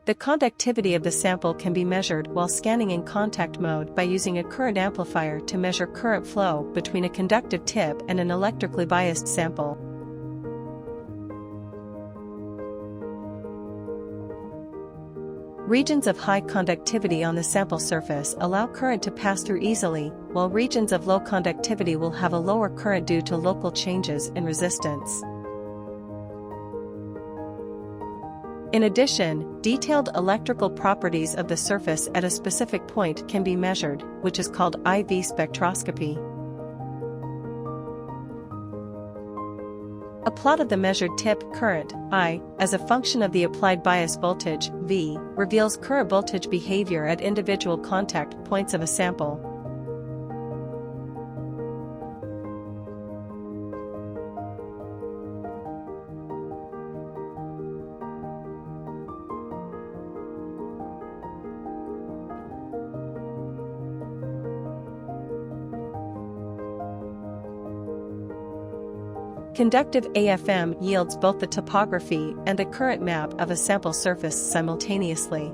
The conductivity of the sample can be measured while scanning in contact mode by using a current amplifier to measure current flow between a conductive tip and an electrically biased sample. Regions of high conductivity on the sample surface allow current to pass through easily, while regions of low conductivity will have a lower current due to local changes in resistance. In addition, detailed electrical properties of the surface at a specific point can be measured, which is called I-V Spectroscopy. A plot of the measured tip current, I, as a function of the applied bias voltage, V, reveals current voltage behavior at individual contact points of a sample. Conductive AFM yields both the topography and the current map of a sample surface simultaneously.